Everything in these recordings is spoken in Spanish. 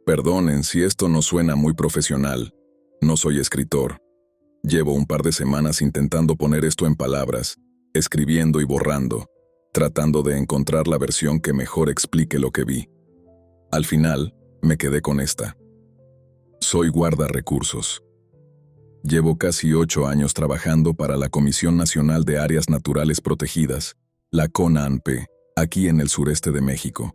Perdonen si esto no suena muy profesional. No soy escritor. Llevo un par de semanas intentando poner esto en palabras, escribiendo y borrando, tratando de encontrar la versión que mejor explique lo que vi. Al final, me quedé con esta. Soy guarda recursos. Llevo casi 8 años trabajando para la Comisión Nacional de Áreas Naturales Protegidas, la CONANP, aquí en el sureste de México.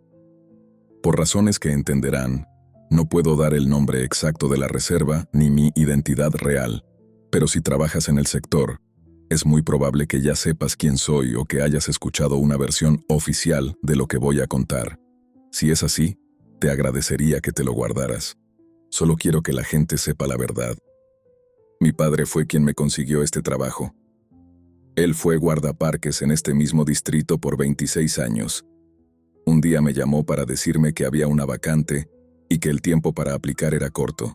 Por razones que entenderán, no puedo dar el nombre exacto de la reserva ni mi identidad real, pero si trabajas en el sector, es muy probable que ya sepas quién soy o que hayas escuchado una versión oficial de lo que voy a contar. Si es así, te agradecería que te lo guardaras. Solo quiero que la gente sepa la verdad. Mi padre fue quien me consiguió este trabajo. Él fue guardaparques en este mismo distrito por 26 años. Un día me llamó para decirme que había una vacante y que el tiempo para aplicar era corto.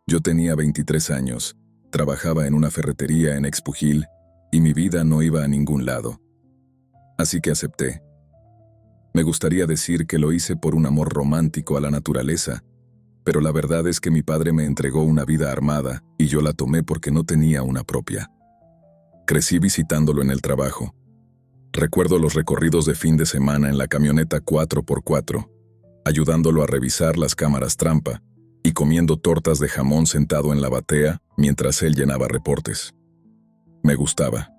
Yo tenía 23 años, trabajaba en una ferretería en Expugil y mi vida no iba a ningún lado. Así que acepté. Me gustaría decir que lo hice por un amor romántico a la naturaleza, pero la verdad es que mi padre me entregó una vida armada y yo la tomé porque no tenía una propia. Crecí visitándolo en el trabajo. Recuerdo los recorridos de fin de semana en la camioneta 4x4, ayudándolo a revisar las cámaras trampa y comiendo tortas de jamón sentado en la batea mientras él llenaba reportes. Me gustaba.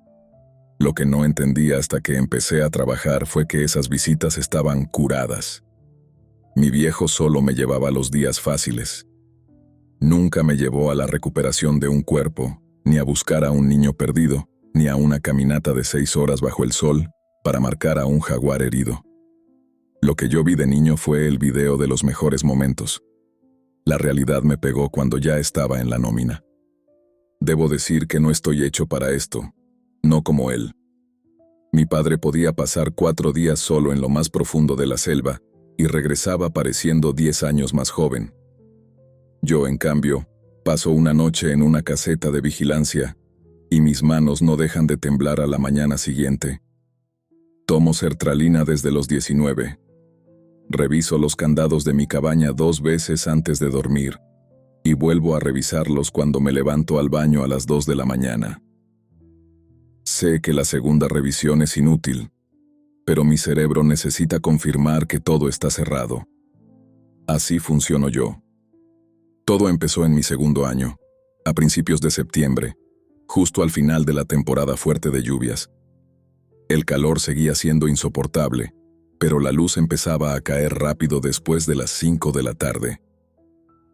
Lo que no entendía hasta que empecé a trabajar fue que esas visitas estaban curadas. Mi viejo solo me llevaba los días fáciles. Nunca me llevó a la recuperación de un cuerpo, ni a buscar a un niño perdido, ni a una caminata de 6 horas bajo el sol para marcar a un jaguar herido. Lo que yo vi de niño fue el video de los mejores momentos. La realidad me pegó cuando ya estaba en la nómina. Debo decir que no estoy hecho para esto, no como él. Mi padre podía pasar 4 días solo en lo más profundo de la selva y regresaba pareciendo 10 años más joven. Yo, en cambio, paso una noche en una caseta de vigilancia y mis manos no dejan de temblar a la mañana siguiente. Tomo sertralina desde los 19. Reviso los candados de mi cabaña 2 veces antes de dormir y vuelvo a revisarlos cuando me levanto al baño a las 2 de la mañana. Sé que la segunda revisión es inútil, pero mi cerebro necesita confirmar que todo está cerrado. Así funciono yo. Todo empezó en mi segundo año, a principios de septiembre, justo al final de la temporada fuerte de lluvias. El calor seguía siendo insoportable, pero la luz empezaba a caer rápido después de las 5 de la tarde.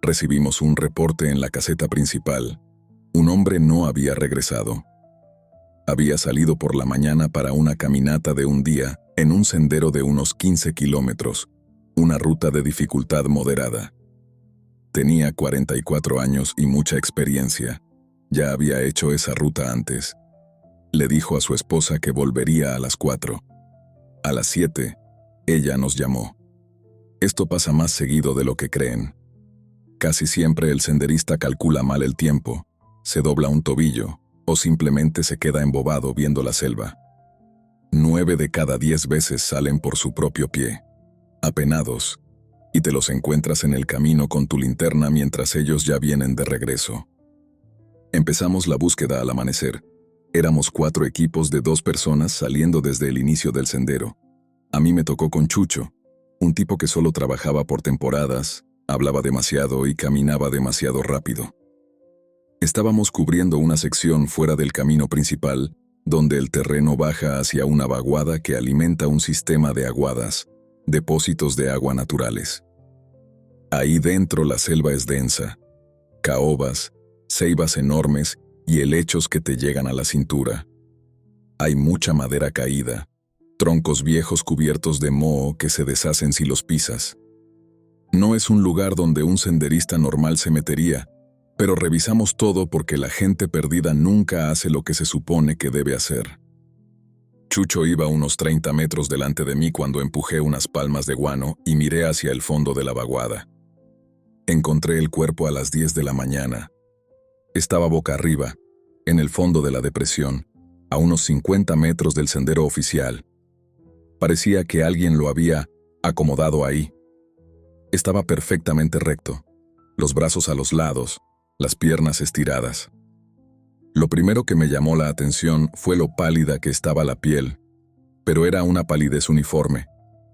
Recibimos un reporte en la caseta principal. Un hombre no había regresado. Había salido por la mañana para una caminata de un día en un sendero de unos 15 kilómetros, una ruta de dificultad moderada. Tenía 44 años y mucha experiencia. Ya había hecho esa ruta antes. Le dijo a su esposa que volvería a las 4. A las 7, ella nos llamó. Esto pasa más seguido de lo que creen. Casi siempre el senderista calcula mal el tiempo, se dobla un tobillo o simplemente se queda embobado viendo la selva. 9 de cada 10 veces salen por su propio pie, apenados, y te los encuentras en el camino con tu linterna mientras ellos ya vienen de regreso. Empezamos la búsqueda al amanecer. Éramos 4 equipos de 2 personas saliendo desde el inicio del sendero. A mí me tocó con Chucho, un tipo que solo trabajaba por temporadas, hablaba demasiado y caminaba demasiado rápido. Estábamos cubriendo una sección fuera del camino principal, donde el terreno baja hacia una vaguada que alimenta un sistema de aguadas, depósitos de agua naturales. Ahí dentro la selva es densa, caobas, ceibas enormes y helechos que te llegan a la cintura. Hay mucha madera caída, troncos viejos cubiertos de moho que se deshacen si los pisas. No es un lugar donde un senderista normal se metería, pero revisamos todo porque la gente perdida nunca hace lo que se supone que debe hacer. Chucho iba unos 30 metros delante de mí cuando empujé unas palmas de guano y miré hacia el fondo de la vaguada. Encontré el cuerpo a las 10 de la mañana. Estaba boca arriba, en el fondo de la depresión, a unos 50 metros del sendero oficial. Parecía que alguien lo había acomodado ahí. Estaba perfectamente recto, los brazos a los lados, las piernas estiradas. Lo primero que me llamó la atención fue lo pálida que estaba la piel, pero era una palidez uniforme,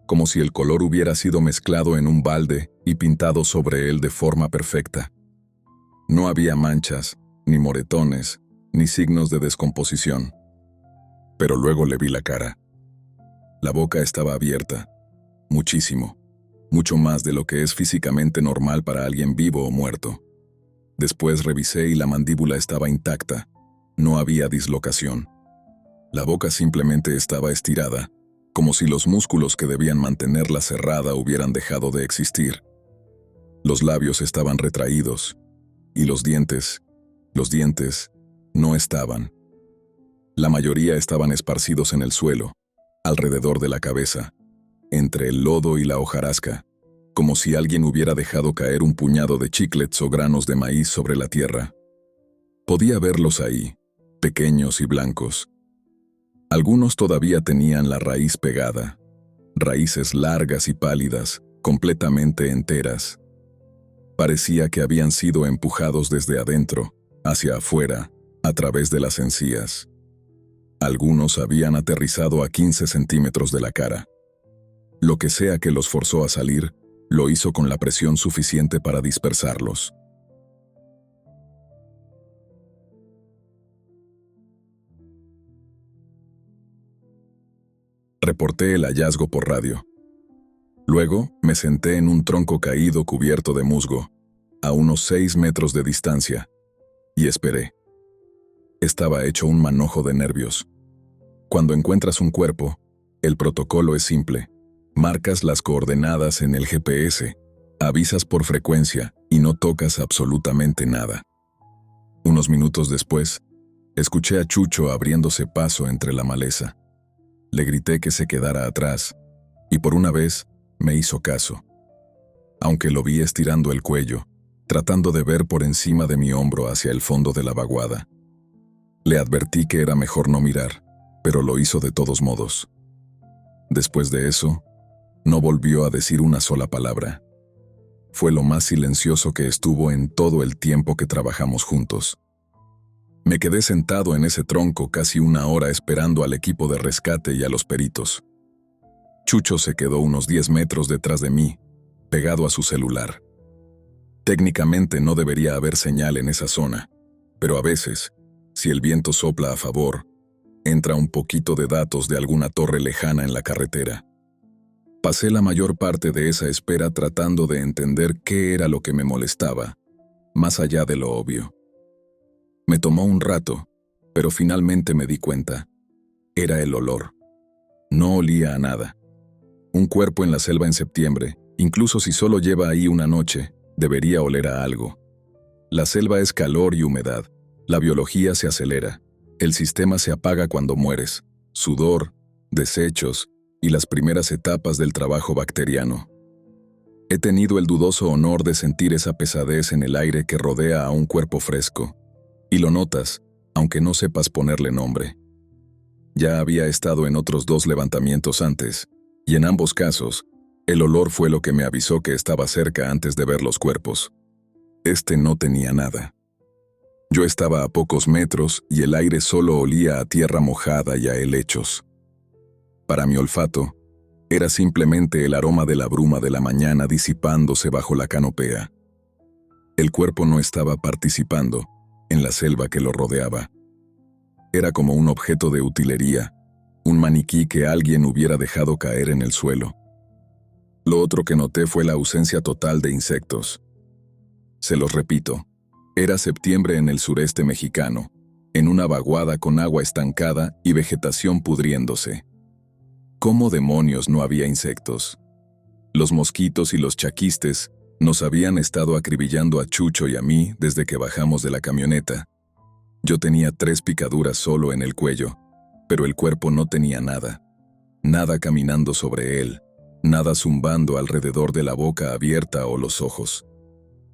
como si el color hubiera sido mezclado en un balde y pintado sobre él de forma perfecta. No había manchas, ni moretones, ni signos de descomposición. Pero luego le vi la cara. La boca estaba abierta, muchísimo, mucho más de lo que es físicamente normal para alguien vivo o muerto. Después revisé y la mandíbula estaba intacta, no había dislocación. La boca simplemente estaba estirada, como si los músculos que debían mantenerla cerrada hubieran dejado de existir. Los labios estaban retraídos, y los dientes, no estaban. La mayoría estaban esparcidos en el suelo, alrededor de la cabeza, entre el lodo y la hojarasca, como si alguien hubiera dejado caer un puñado de chiclets o granos de maíz sobre la tierra. Podía verlos ahí, pequeños y blancos. Algunos todavía tenían la raíz pegada, raíces largas y pálidas, completamente enteras. Parecía que habían sido empujados desde adentro, hacia afuera, a través de las encías. Algunos habían aterrizado a 15 centímetros de la cara. Lo que sea que los forzó a salir, lo hizo con la presión suficiente para dispersarlos. Reporté el hallazgo por radio. Luego me senté en un tronco caído cubierto de musgo, a unos 6 metros de distancia, y esperé. Estaba hecho un manojo de nervios. Cuando encuentras un cuerpo, el protocolo es simple. Marcas las coordenadas en el GPS, avisas por frecuencia y no tocas absolutamente nada. Unos minutos después, escuché a Chucho abriéndose paso entre la maleza. Le grité que se quedara atrás, y por una vez me hizo caso. Aunque lo vi estirando el cuello, tratando de ver por encima de mi hombro hacia el fondo de la vaguada. Le advertí que era mejor no mirar, pero lo hizo de todos modos. Después de eso, no volvió a decir una sola palabra. Fue lo más silencioso que estuvo en todo el tiempo que trabajamos juntos. Me quedé sentado en ese tronco casi una hora esperando al equipo de rescate y a los peritos. Chucho se quedó unos 10 metros detrás de mí, pegado a su celular. Técnicamente no debería haber señal en esa zona, pero a veces, si el viento sopla a favor, entra un poquito de datos de alguna torre lejana en la carretera. Pasé la mayor parte de esa espera tratando de entender qué era lo que me molestaba, más allá de lo obvio. Me tomó un rato, pero finalmente me di cuenta. Era el olor. No olía a nada. Un cuerpo en la selva en septiembre, incluso si solo lleva ahí una noche, debería oler a algo. La selva es calor y humedad. La biología se acelera. El sistema se apaga cuando mueres. Sudor, desechos y las primeras etapas del trabajo bacteriano. He tenido el dudoso honor de sentir esa pesadez en el aire que rodea a un cuerpo fresco. Y lo notas, aunque no sepas ponerle nombre. Ya había estado en otros 2 levantamientos antes, y en ambos casos, el olor fue lo que me avisó que estaba cerca antes de ver los cuerpos. Este no tenía nada. Yo estaba a pocos metros y el aire solo olía a tierra mojada y a helechos. Para mi olfato, era simplemente el aroma de la bruma de la mañana disipándose bajo la canopea. El cuerpo no estaba participando en la selva que lo rodeaba. Era como un objeto de utilería, un maniquí que alguien hubiera dejado caer en el suelo. Lo otro que noté fue la ausencia total de insectos. Se los repito, era septiembre en el sureste mexicano, en una vaguada con agua estancada y vegetación pudriéndose. ¿Cómo demonios no había insectos? Los mosquitos y los chaquistes nos habían estado acribillando a Chucho y a mí desde que bajamos de la camioneta. Yo tenía 3 picaduras solo en el cuello, pero el cuerpo no tenía nada. Nada caminando sobre él, nada zumbando alrededor de la boca abierta o los ojos.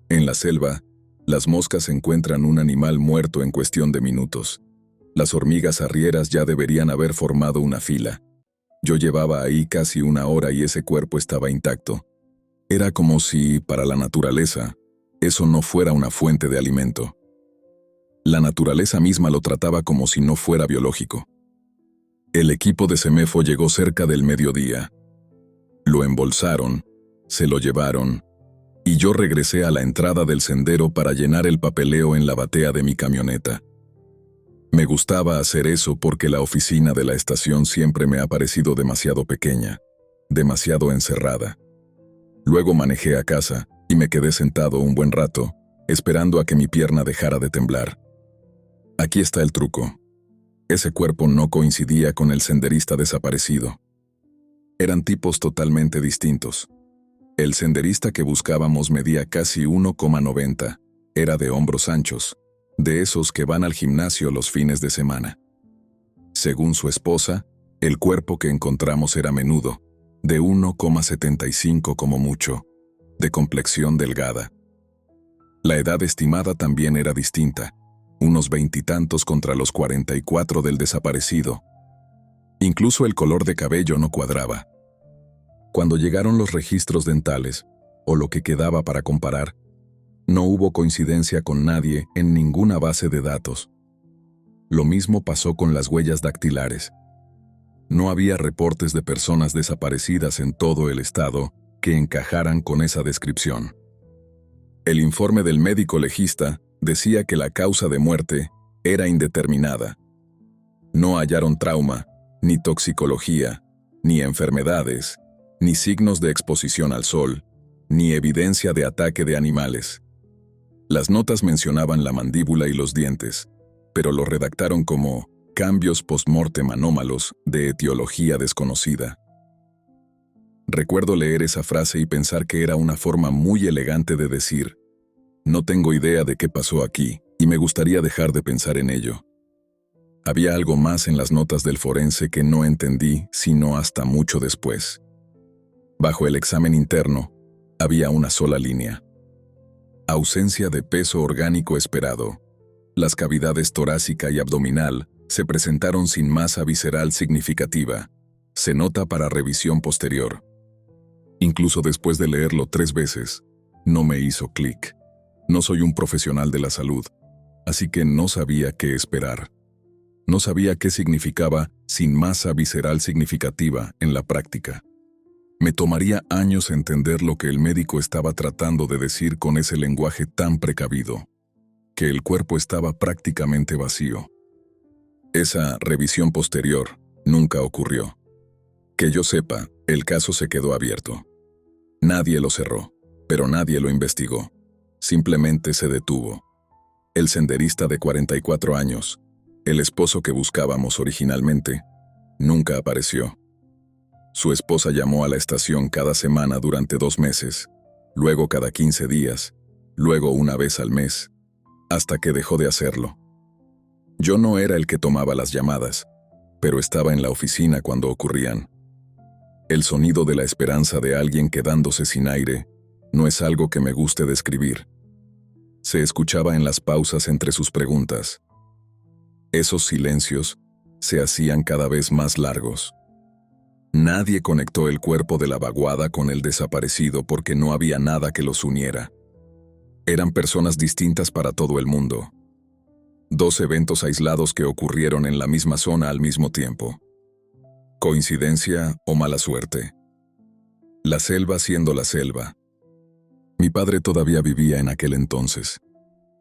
En la selva, las moscas encuentran un animal muerto en cuestión de minutos. Las hormigas arrieras ya deberían haber formado una fila. Yo llevaba ahí casi una hora y ese cuerpo estaba intacto. Era como si, para la naturaleza, eso no fuera una fuente de alimento. La naturaleza misma lo trataba como si no fuera biológico. El equipo de Semefo llegó cerca del mediodía. Lo embolsaron, se lo llevaron, y yo regresé a la entrada del sendero para llenar el papeleo en la batea de mi camioneta. Me gustaba hacer eso porque la oficina de la estación siempre me ha parecido demasiado pequeña, demasiado encerrada. Luego manejé a casa y me quedé sentado un buen rato, esperando a que mi pierna dejara de temblar. Aquí está el truco. Ese cuerpo no coincidía con el senderista desaparecido. Eran tipos totalmente distintos. El senderista que buscábamos medía casi 1,90. Era de hombros anchos, de esos que van al gimnasio los fines de semana. Según su esposa, el cuerpo que encontramos era menudo, de 1,75 como mucho, de complexión delgada. La edad estimada también era distinta, unos 20 y tantos contra los 44 del desaparecido. Incluso el color de cabello no cuadraba. Cuando llegaron los registros dentales, o lo que quedaba para comparar, no hubo coincidencia con nadie en ninguna base de datos. Lo mismo pasó con las huellas dactilares. No había reportes de personas desaparecidas en todo el estado que encajaran con esa descripción. El informe del médico legista decía que la causa de muerte era indeterminada. No hallaron trauma, ni toxicología, ni enfermedades, ni signos de exposición al sol, ni evidencia de ataque de animales. Las notas mencionaban la mandíbula y los dientes, pero lo redactaron como cambios post-mortem anómalos de etiología desconocida. Recuerdo leer esa frase y pensar que era una forma muy elegante de decir, no tengo idea de qué pasó aquí, y me gustaría dejar de pensar en ello. Había algo más en las notas del forense que no entendí sino hasta mucho después. Bajo el examen interno, había una sola línea. Ausencia de peso orgánico esperado. Las cavidades torácica y abdominal se presentaron sin masa visceral significativa. Se nota para revisión posterior. Incluso después de leerlo 3 veces, no me hizo clic. No soy un profesional de la salud, así que no sabía qué esperar. No sabía qué significaba sin masa visceral significativa en la práctica. Me tomaría años entender lo que el médico estaba tratando de decir con ese lenguaje tan precavido, que el cuerpo estaba prácticamente vacío. Esa revisión posterior nunca ocurrió. Que yo sepa, el caso se quedó abierto. Nadie lo cerró, pero nadie lo investigó. Simplemente se detuvo. El senderista de 44 años, el esposo que buscábamos originalmente, nunca apareció. Su esposa llamó a la estación cada semana durante 2 meses, luego cada 15 días, luego una vez al mes, hasta que dejó de hacerlo. Yo no era el que tomaba las llamadas, pero estaba en la oficina cuando ocurrían. El sonido de la esperanza de alguien quedándose sin aire no es algo que me guste describir. Se escuchaba en las pausas entre sus preguntas. Esos silencios se hacían cada vez más largos. Nadie conectó el cuerpo de la vaguada con el desaparecido porque no había nada que los uniera. Eran personas distintas para todo el mundo. 2 eventos aislados que ocurrieron en la misma zona al mismo tiempo. ¿Coincidencia o mala suerte? La selva siendo la selva. Mi padre todavía vivía en aquel entonces.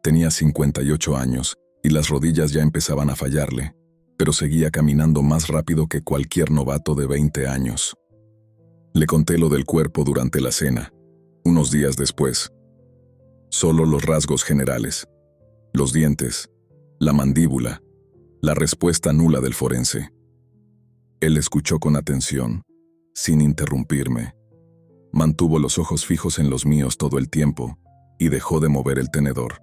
Tenía 58 años y las rodillas ya empezaban a fallarle, pero seguía caminando más rápido que cualquier novato de 20 años. Le conté lo del cuerpo durante la cena, unos días después. Solo los rasgos generales, los dientes, la mandíbula, la respuesta nula del forense. Él escuchó con atención, sin interrumpirme. Mantuvo los ojos fijos en los míos todo el tiempo y dejó de mover el tenedor.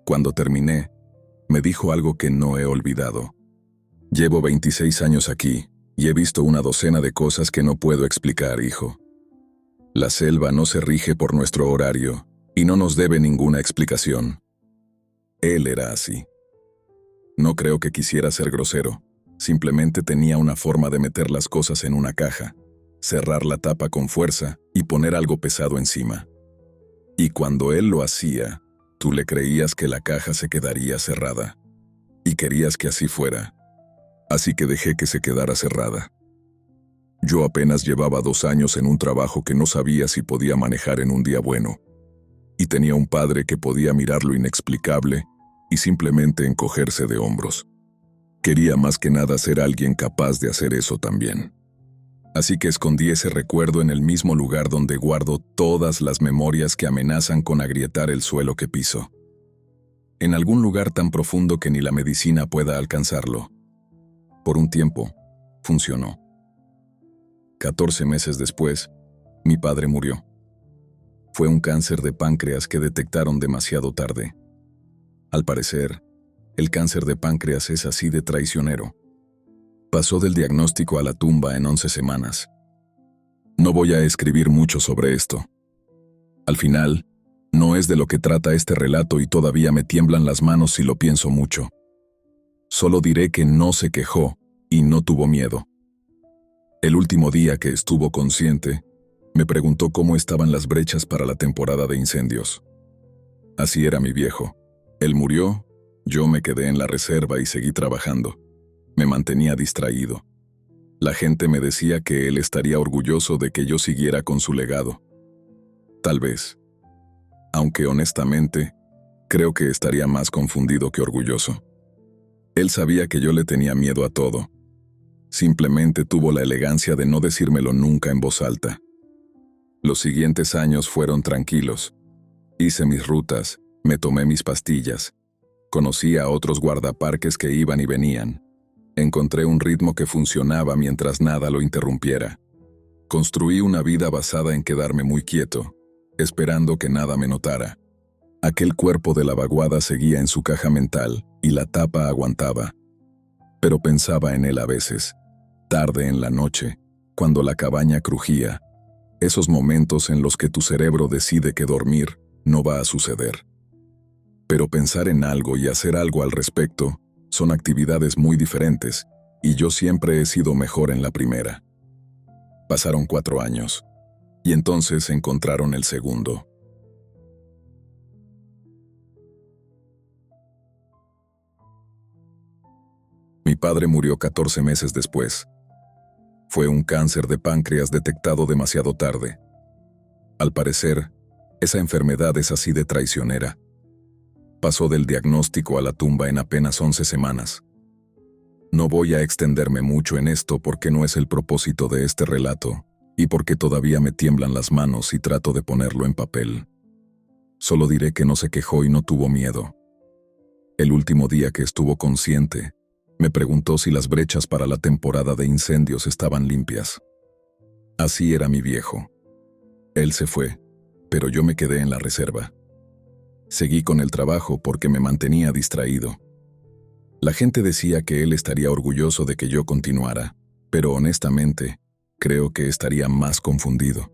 Cuando terminé, me dijo algo que no he olvidado. Llevo 26 años aquí y he visto una docena de cosas que no puedo explicar, hijo. La selva no se rige por nuestro horario y no nos debe ninguna explicación. Él era así. No creo que quisiera ser grosero, simplemente tenía una forma de meter las cosas en una caja, cerrar la tapa con fuerza y poner algo pesado encima. Y cuando él lo hacía, tú le creías que la caja se quedaría cerrada. Y querías que así fuera. Así que dejé que se quedara cerrada. Yo apenas llevaba 2 años en un trabajo que no sabía si podía manejar en un día bueno. Y tenía un padre que podía mirar lo inexplicable y simplemente encogerse de hombros. Quería más que nada ser alguien capaz de hacer eso también. Así que escondí ese recuerdo en el mismo lugar donde guardo todas las memorias que amenazan con agrietar el suelo que piso. En algún lugar tan profundo que ni la medicina pueda alcanzarlo. Por un tiempo, funcionó. 14 meses después, mi padre murió. Fue un cáncer de páncreas que detectaron demasiado tarde. Al parecer, el cáncer de páncreas es así de traicionero. Pasó del diagnóstico a la tumba en 11 semanas. No voy a escribir mucho sobre esto. Al final, no es de lo que trata este relato y todavía me tiemblan las manos si lo pienso mucho. Solo diré que no se quejó y no tuvo miedo. El último día que estuvo consciente, me preguntó cómo estaban las brechas para la temporada de incendios. Así era mi viejo. Él murió, yo me quedé en la reserva y seguí trabajando. Me mantenía distraído. La gente me decía que él estaría orgulloso de que yo siguiera con su legado. Tal vez. Aunque honestamente, creo que estaría más confundido que orgulloso. Él sabía que yo le tenía miedo a todo. Simplemente tuvo la elegancia de no decírmelo nunca en voz alta. Los siguientes años fueron tranquilos. Hice mis rutas, me tomé mis pastillas. Conocí a otros guardaparques que iban y venían. Encontré un ritmo que funcionaba mientras nada lo interrumpiera. Construí una vida basada en quedarme muy quieto, esperando que nada me notara. Aquel cuerpo de la vaguada seguía en su caja mental y la tapa aguantaba. Pero pensaba en él a veces, tarde en la noche, cuando la cabaña crujía, esos momentos en los que tu cerebro decide que dormir no va a suceder. Pero pensar en algo y hacer algo al respecto son actividades muy diferentes, y yo siempre he sido mejor en la primera. Pasaron 4 años, y entonces encontraron el segundo. Mi padre murió 14 meses después. Fue un cáncer de páncreas detectado demasiado tarde. Al parecer, esa enfermedad es así de traicionera. Pasó del diagnóstico a la tumba en apenas 11 semanas. No voy a extenderme mucho en esto porque no es el propósito de este relato, y porque todavía me tiemblan las manos y trato de ponerlo en papel. Solo diré que no se quejó y no tuvo miedo. El último día que estuvo consciente, me preguntó si las brechas para la temporada de incendios estaban limpias. Así era mi viejo. Él se fue, pero yo me quedé en la reserva. Seguí con el trabajo porque me mantenía distraído. La gente decía que él estaría orgulloso de que yo continuara, pero honestamente, creo que estaría más confundido.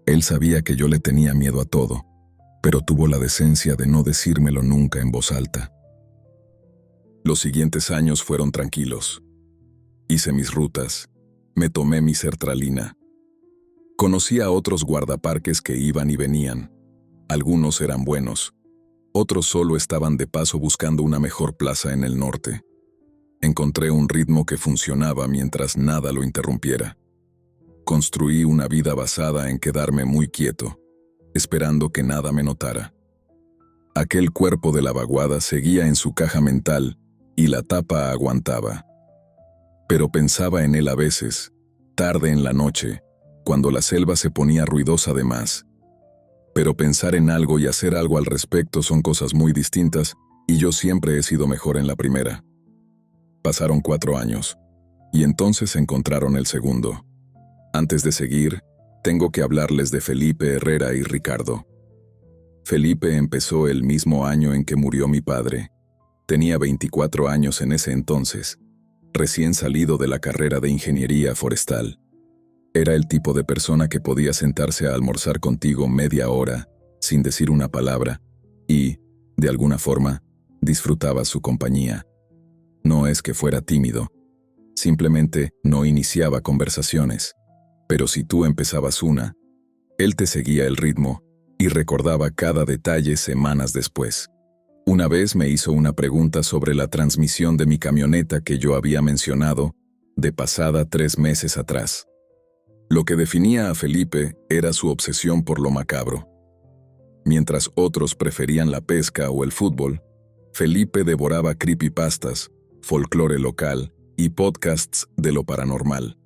Él sabía que yo le tenía miedo a todo, pero tuvo la decencia de no decírmelo nunca en voz alta. Los siguientes años fueron tranquilos. Hice mis rutas, me tomé mi sertralina. Conocí a otros guardaparques que iban y venían. Algunos eran buenos, otros solo estaban de paso buscando una mejor plaza en el norte. Encontré un ritmo que funcionaba mientras nada lo interrumpiera. Construí una vida basada en quedarme muy quieto, esperando que nada me notara. Aquel cuerpo de la vaguada seguía en su caja mental y la tapa aguantaba. Pero pensaba en él a veces, tarde en la noche, cuando la selva se ponía ruidosa de más. Pero pensar en algo y hacer algo al respecto son cosas muy distintas, y yo siempre he sido mejor en la primera. Pasaron 4 años, y entonces encontraron el segundo. Antes de seguir, tengo que hablarles de Felipe Herrera y Ricardo. Felipe empezó el mismo año en que murió mi padre. Tenía 24 años en ese entonces, recién salido de la carrera de ingeniería forestal. Era el tipo de persona que podía sentarse a almorzar contigo media hora, sin decir una palabra, y, de alguna forma, disfrutaba su compañía. No es que fuera tímido, simplemente no iniciaba conversaciones. Pero si tú empezabas una, él te seguía el ritmo y recordaba cada detalle semanas después. Una vez me hizo una pregunta sobre la transmisión de mi camioneta que yo había mencionado de pasada 3 meses atrás. Lo que definía a Felipe era su obsesión por lo macabro. Mientras otros preferían la pesca o el fútbol, Felipe devoraba creepypastas, folclore local y podcasts de lo paranormal.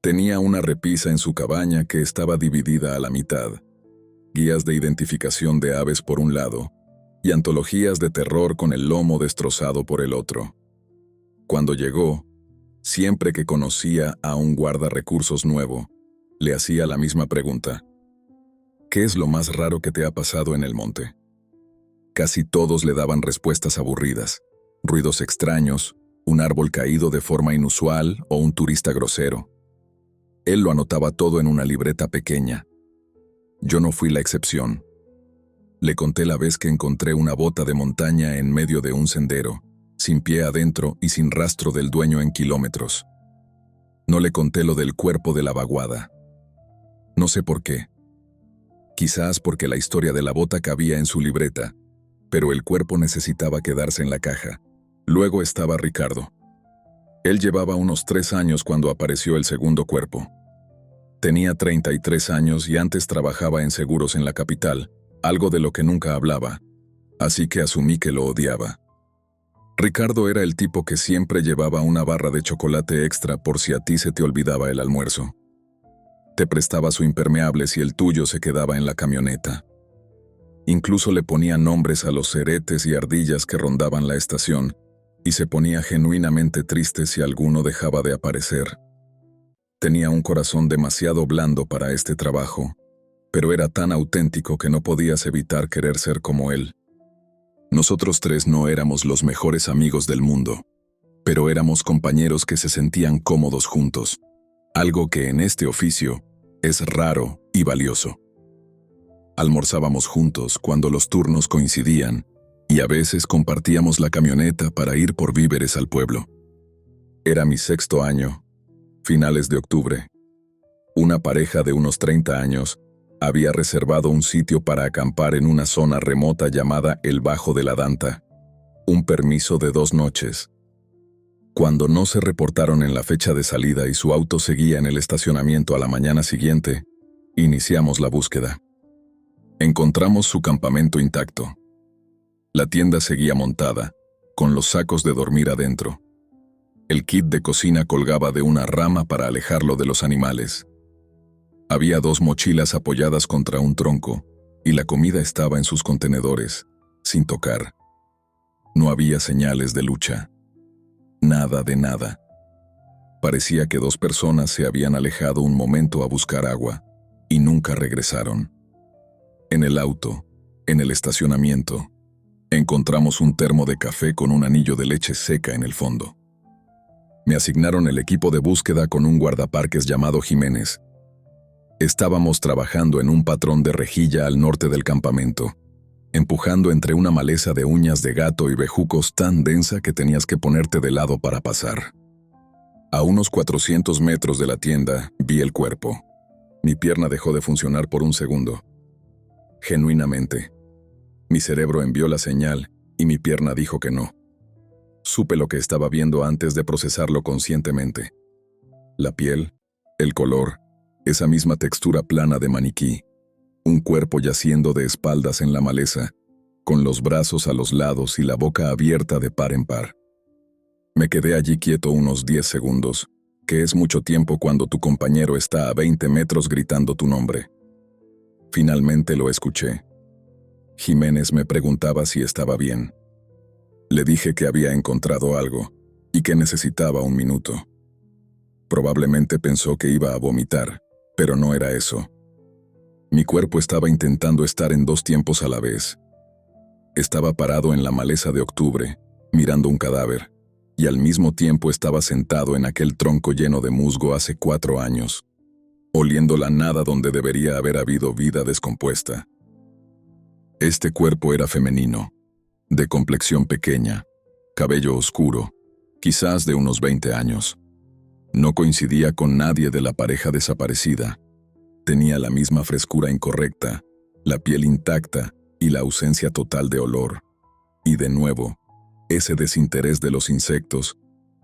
Tenía una repisa en su cabaña que estaba dividida a la mitad, guías de identificación de aves por un lado y antologías de terror con el lomo destrozado por el otro. Cuando llegó, siempre que conocía a un guardarrecursos nuevo, le hacía la misma pregunta: ¿qué es lo más raro que te ha pasado en el monte? Casi todos le daban respuestas aburridas: ruidos extraños, un árbol caído de forma inusual o un turista grosero. Él lo anotaba todo en una libreta pequeña. Yo no fui la excepción. Le conté la vez que encontré una bota de montaña en medio de un sendero, sin pie adentro y sin rastro del dueño en kilómetros. No le conté lo del cuerpo de la vaguada. No sé por qué. Quizás porque la historia de la bota cabía en su libreta, pero el cuerpo necesitaba quedarse en la caja. Luego estaba Ricardo. Él llevaba unos 3 años cuando apareció el segundo cuerpo. Tenía 33 años y antes trabajaba en seguros en la capital, algo de lo que nunca hablaba, así que asumí que lo odiaba. Ricardo era el tipo que siempre llevaba una barra de chocolate extra por si a ti se te olvidaba el almuerzo. Te prestaba su impermeable si el tuyo se quedaba en la camioneta. Incluso le ponía nombres a los ceretes y ardillas que rondaban la estación, y se ponía genuinamente triste si alguno dejaba de aparecer. Tenía un corazón demasiado blando para este trabajo, pero era tan auténtico que no podías evitar querer ser como él. Nosotros 3 no éramos los mejores amigos del mundo, pero éramos compañeros que se sentían cómodos juntos, algo que en este oficio es raro y valioso. Almorzábamos juntos cuando los turnos coincidían, y a veces compartíamos la camioneta para ir por víveres al pueblo. Era mi 6º año, finales de octubre. Una pareja de unos 30 años había reservado un sitio para acampar en una zona remota llamada el Bajo de la Danta, un permiso de 2 noches. Cuando no se reportaron en la fecha de salida y su auto seguía en el estacionamiento a la mañana siguiente, iniciamos la búsqueda. Encontramos su campamento intacto. La tienda seguía montada, con los sacos de dormir adentro. El kit de cocina colgaba de una rama para alejarlo de los animales. Había 2 mochilas apoyadas contra un tronco, y la comida estaba en sus contenedores, sin tocar. No había señales de lucha. Nada de nada. Parecía que 2 personas se habían alejado un momento a buscar agua, y nunca regresaron. En el auto, en el estacionamiento, encontramos un termo de café con un anillo de leche seca en el fondo. Me asignaron el equipo de búsqueda con un guardaparques llamado Jiménez. Estábamos trabajando en un patrón de rejilla al norte del campamento, empujando entre una maleza de uñas de gato y bejucos tan densa que tenías que ponerte de lado para pasar. A unos 400 metros de la tienda, vi el cuerpo. Mi pierna dejó de funcionar por un segundo. Genuinamente. Mi cerebro envió la señal y mi pierna dijo que no. Supe lo que estaba viendo antes de procesarlo conscientemente. La piel, el color, esa misma textura plana de maniquí. Un cuerpo yaciendo de espaldas en la maleza, con los brazos a los lados y la boca abierta de par en par. Me quedé allí quieto unos 10 segundos, que es mucho tiempo cuando tu compañero está a 20 metros gritando tu nombre. Finalmente lo escuché. Jiménez me preguntaba si estaba bien. Le dije que había encontrado algo y que necesitaba un minuto. Probablemente pensó que iba a vomitar, pero no era eso. Mi cuerpo estaba intentando estar en 2 tiempos a la vez. Estaba parado en la maleza de octubre, mirando un cadáver, y al mismo tiempo estaba sentado en aquel tronco lleno de musgo hace 4 años, oliendo la nada donde debería haber habido vida descompuesta. Este cuerpo era femenino, de complexión pequeña, cabello oscuro, quizás de unos 20 años. No coincidía con nadie de la pareja desaparecida. Tenía la misma frescura incorrecta, la piel intacta y la ausencia total de olor. Y de nuevo, ese desinterés de los insectos,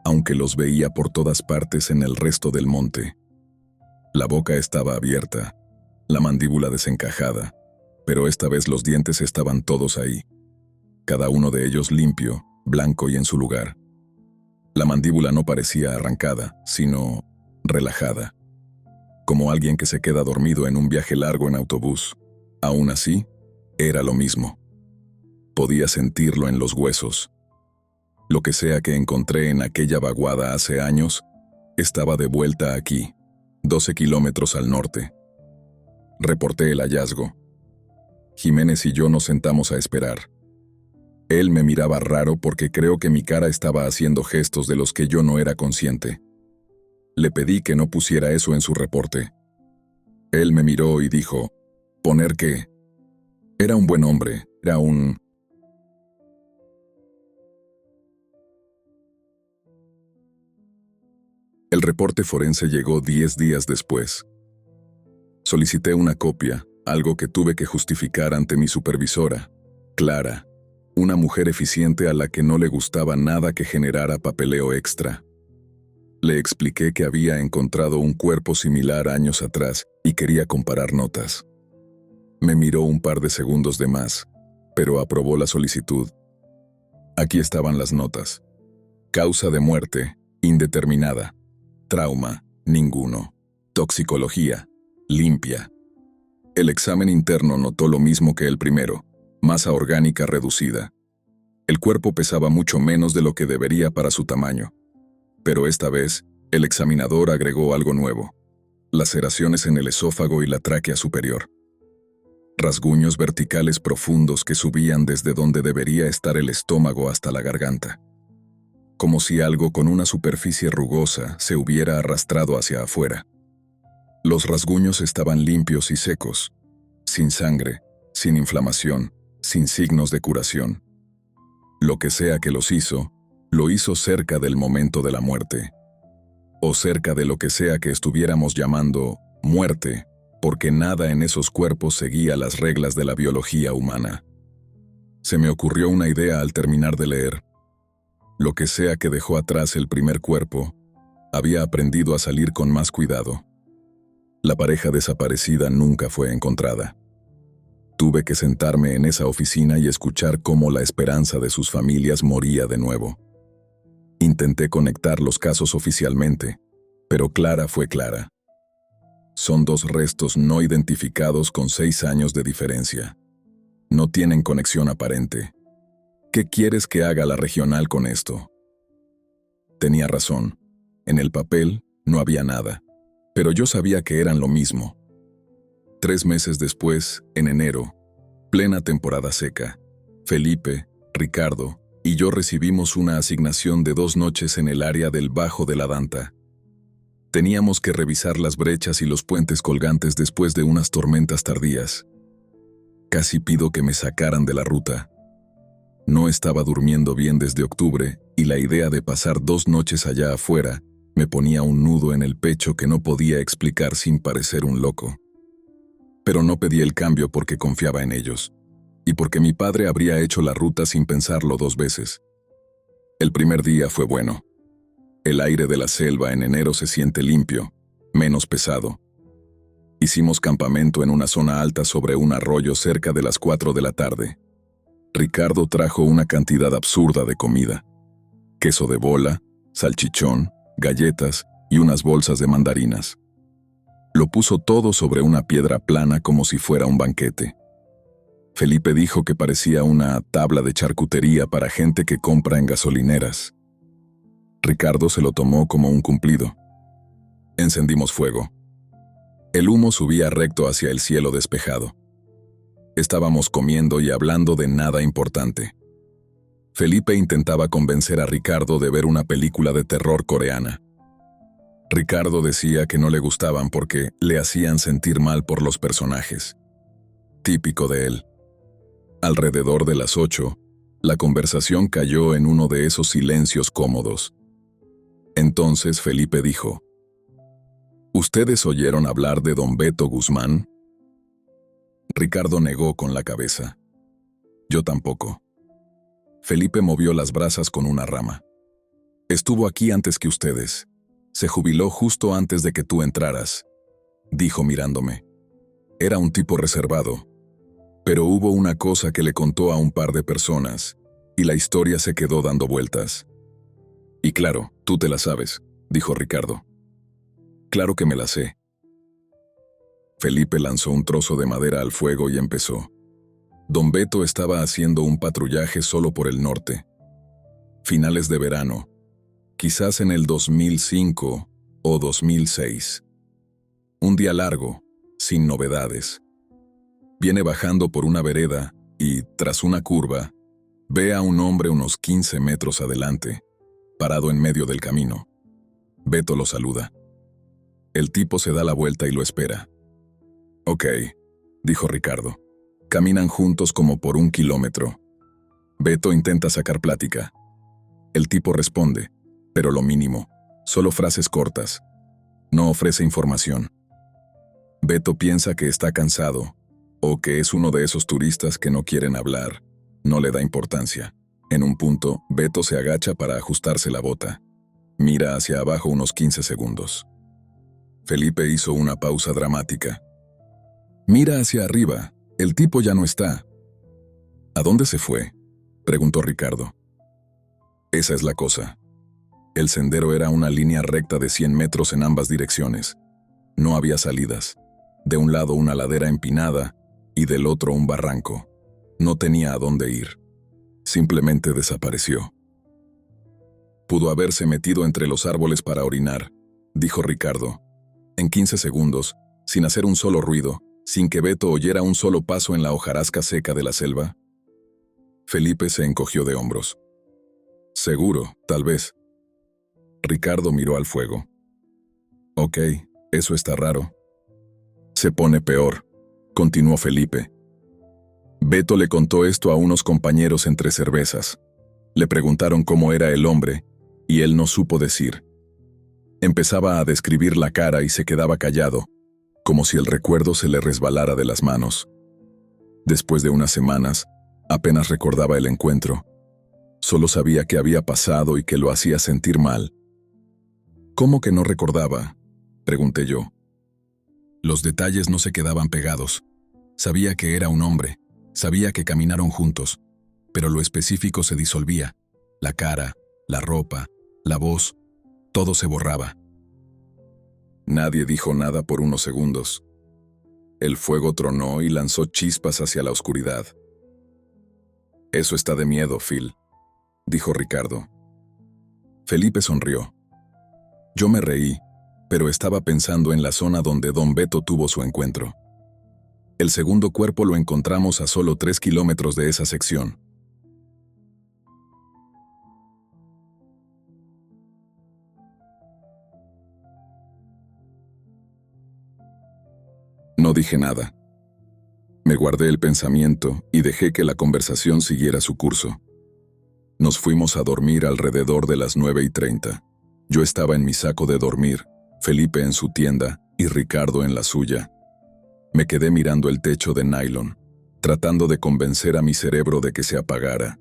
aunque los veía por todas partes en el resto del monte. La boca estaba abierta, la mandíbula desencajada, pero esta vez los dientes estaban todos ahí. Cada uno de ellos limpio, blanco y en su lugar. La mandíbula no parecía arrancada, sino relajada, como alguien que se queda dormido en un viaje largo en autobús. Aún así, era lo mismo. Podía sentirlo en los huesos. Lo que sea que encontré en aquella vaguada hace años, estaba de vuelta aquí, 12 kilómetros al norte. Reporté el hallazgo. Jiménez y yo nos sentamos a esperar. Él me miraba raro porque creo que mi cara estaba haciendo gestos de los que yo no era consciente. Le pedí que no pusiera eso en su reporte. Él me miró y dijo, ¿poner qué? Era un buen hombre, era un... El reporte forense llegó 10 días después. Solicité una copia, algo que tuve que justificar ante mi supervisora, Clara, una mujer eficiente a la que no le gustaba nada que generara papeleo extra. Le expliqué que había encontrado un cuerpo similar años atrás y quería comparar notas. Me miró un par de segundos de más, pero aprobó la solicitud. Aquí estaban las notas. Causa de muerte, indeterminada. Trauma, ninguno. Toxicología, limpia. El examen interno notó lo mismo que el primero, masa orgánica reducida. El cuerpo pesaba mucho menos de lo que debería para su tamaño. Pero esta vez, el examinador agregó algo nuevo: laceraciones en el esófago y la tráquea superior. Rasguños verticales profundos que subían desde donde debería estar el estómago hasta la garganta. Como si algo con una superficie rugosa se hubiera arrastrado hacia afuera. Los rasguños estaban limpios y secos, sin sangre, sin inflamación, sin signos de curación. Lo que sea que los hizo, lo hizo cerca del momento de la muerte. O cerca de lo que sea que estuviéramos llamando muerte, porque nada en esos cuerpos seguía las reglas de la biología humana. Se me ocurrió una idea al terminar de leer. Lo que sea que dejó atrás el primer cuerpo, había aprendido a salir con más cuidado. La pareja desaparecida nunca fue encontrada. Tuve que sentarme en esa oficina y escuchar cómo la esperanza de sus familias moría de nuevo. Intenté conectar los casos oficialmente, pero Clara fue clara. Son 2 restos no identificados con 6 años de diferencia. No tienen conexión aparente. ¿Qué quieres que haga la regional con esto? Tenía razón. En el papel no había nada, pero yo sabía que eran lo mismo. 3 meses después, en enero, plena temporada seca, Felipe, Ricardo y yo recibimos una asignación de 2 noches en el área del Bajo de la Danta. Teníamos que revisar las brechas y los puentes colgantes después de unas tormentas tardías. Casi pido que me sacaran de la ruta. No estaba durmiendo bien desde octubre y la idea de pasar 2 noches allá afuera me ponía un nudo en el pecho que no podía explicar sin parecer un loco. Pero no pedí el cambio porque confiaba en ellos, y porque mi padre habría hecho la ruta sin pensarlo 2 veces. El primer día fue bueno. El aire de la selva en enero se siente limpio, menos pesado. Hicimos campamento en una zona alta sobre un arroyo cerca de las 4 de la tarde. Ricardo trajo una cantidad absurda de comida: queso de bola, salchichón, galletas y unas bolsas de mandarinas. Lo puso todo sobre una piedra plana como si fuera un banquete. Felipe dijo que parecía una tabla de charcutería para gente que compra en gasolineras. Ricardo se lo tomó como un cumplido. Encendimos fuego. El humo subía recto hacia el cielo despejado. Estábamos comiendo y hablando de nada importante. Felipe intentaba convencer a Ricardo de ver una película de terror coreana. Ricardo decía que no le gustaban porque le hacían sentir mal por los personajes. Típico de él. Alrededor de las 8, la conversación cayó en uno de esos silencios cómodos. Entonces Felipe dijo: ¿Ustedes oyeron hablar de don Beto Guzmán? Ricardo negó con la cabeza. Yo tampoco. Felipe movió las brasas con una rama. Estuvo aquí antes que ustedes. Se jubiló justo antes de que tú entraras, dijo mirándome. Era un tipo reservado, pero hubo una cosa que le contó a un par de personas, y la historia se quedó dando vueltas. Y claro, tú te la sabes, dijo Ricardo. Claro que me la sé. Felipe lanzó un trozo de madera al fuego y empezó. Don Beto estaba haciendo un patrullaje solo por el norte. Finales de verano, quizás en el 2005 o 2006. Un día largo, sin novedades. Viene bajando por una vereda y, tras una curva, ve a un hombre unos 15 metros adelante, parado en medio del camino. Beto lo saluda. El tipo se da la vuelta y lo espera. Ok, dijo Ricardo. Caminan juntos como por 1 kilómetro. Beto intenta sacar plática. El tipo responde, pero lo mínimo, solo frases cortas. No ofrece información. Beto piensa que está cansado, o que es uno de esos turistas que no quieren hablar. No le da importancia. En un punto, Beto se agacha para ajustarse la bota. Mira hacia abajo unos 15 segundos. Felipe hizo una pausa dramática. Mira hacia arriba. El tipo ya no está. ¿A dónde se fue?, preguntó Ricardo. Esa es la cosa. El sendero era una línea recta de 100 metros en ambas direcciones. No había salidas. De un lado una ladera empinada y del otro un barranco. No tenía a dónde ir. Simplemente desapareció. Pudo haberse metido entre los árboles para orinar, dijo Ricardo. En 15 segundos, sin hacer un solo ruido, sin que Beto oyera un solo paso en la hojarasca seca de la selva. Felipe se encogió de hombros. Seguro, tal vez. Ricardo miró al fuego. Ok, eso está raro. Se pone peor, continuó Felipe. Beto le contó esto a unos compañeros entre cervezas. Le preguntaron cómo era el hombre, y él no supo decir. Empezaba a describir la cara y se quedaba callado, como si el recuerdo se le resbalara de las manos. Después de unas semanas, apenas recordaba el encuentro. Solo sabía que había pasado y que lo hacía sentir mal. ¿Cómo que no recordaba?, pregunté yo. Los detalles no se quedaban pegados. Sabía que era un hombre, sabía que caminaron juntos, pero lo específico se disolvía. La cara, la ropa, la voz, todo se borraba. Nadie dijo nada por unos segundos. El fuego tronó y lanzó chispas hacia la oscuridad. Eso está de miedo, Phil, dijo Ricardo. Felipe sonrió. Yo me reí, pero estaba pensando en la zona donde don Beto tuvo su encuentro. El segundo cuerpo lo encontramos a solo 3 kilómetros de esa sección. No dije nada. Me guardé el pensamiento y dejé que la conversación siguiera su curso. Nos fuimos a dormir alrededor de las 9:30. Yo estaba en mi saco de dormir, Felipe en su tienda y Ricardo en la suya. Me quedé mirando el techo de nylon, tratando de convencer a mi cerebro de que se apagara,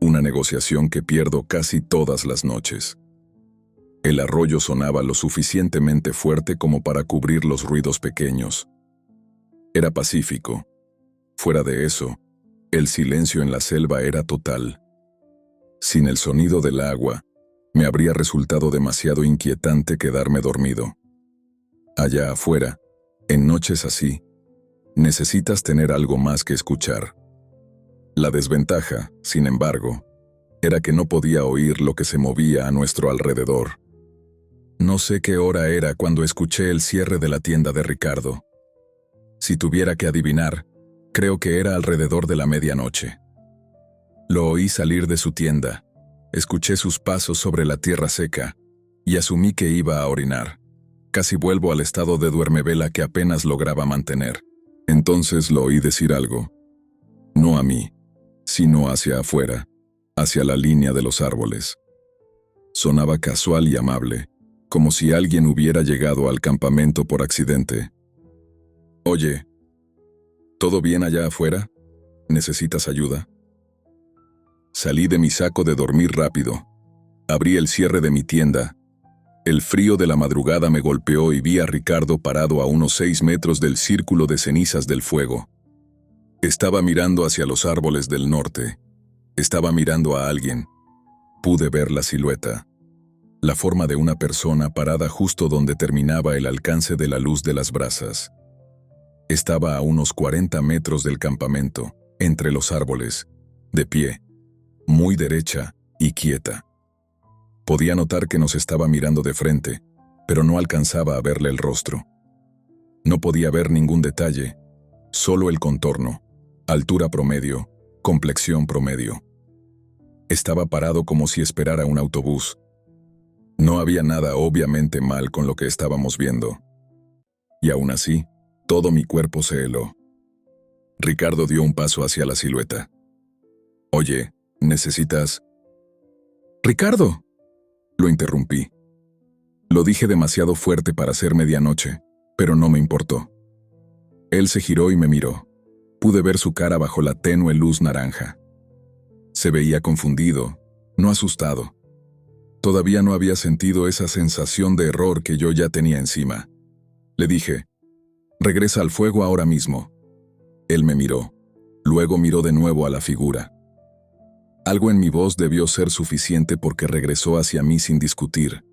una negociación que pierdo casi todas las noches. El arroyo sonaba lo suficientemente fuerte como para cubrir los ruidos pequeños. Era pacífico. Fuera de eso, el silencio en la selva era total. Sin el sonido del agua, me habría resultado demasiado inquietante quedarme dormido. Allá afuera, en noches así, necesitas tener algo más que escuchar. La desventaja, sin embargo, era que no podía oír lo que se movía a nuestro alrededor. No sé qué hora era cuando escuché el cierre de la tienda de Ricardo. Si tuviera que adivinar, creo que era alrededor de la medianoche. Lo oí salir de su tienda, escuché sus pasos sobre la tierra seca y asumí que iba a orinar. Casi vuelvo al estado de duermevela que apenas lograba mantener. Entonces lo oí decir algo. No a mí, sino hacia afuera, hacia la línea de los árboles. Sonaba casual y amable, como si alguien hubiera llegado al campamento por accidente. «Oye, ¿todo bien allá afuera? ¿Necesitas ayuda?» Salí de mi saco de dormir rápido. Abrí el cierre de mi tienda. El frío de la madrugada me golpeó y vi a Ricardo parado a unos 6 metros del círculo de cenizas del fuego. Estaba mirando hacia los árboles del norte. Estaba mirando a alguien. Pude ver la silueta. La forma de una persona parada justo donde terminaba el alcance de la luz de las brasas. Estaba a unos 40 metros del campamento, entre los árboles, de pie, muy derecha y quieta. Podía notar que nos estaba mirando de frente, pero no alcanzaba a verle el rostro. No podía ver ningún detalle, solo el contorno, altura promedio, complexión promedio. Estaba parado como si esperara un autobús. No había nada obviamente mal con lo que estábamos viendo. Y aún así, todo mi cuerpo se heló. Ricardo dio un paso hacia la silueta. «Oye, ¿necesitas...?» «¡Ricardo!», lo interrumpí. Lo dije demasiado fuerte para ser medianoche, pero no me importó. Él se giró y me miró. Pude ver su cara bajo la tenue luz naranja. Se veía confundido, no asustado. Todavía no había sentido esa sensación de error que yo ya tenía encima. Le dije, «Regresa al fuego ahora mismo». Él me miró. Luego miró de nuevo a la figura. Algo en mi voz debió ser suficiente porque regresó hacia mí sin discutir,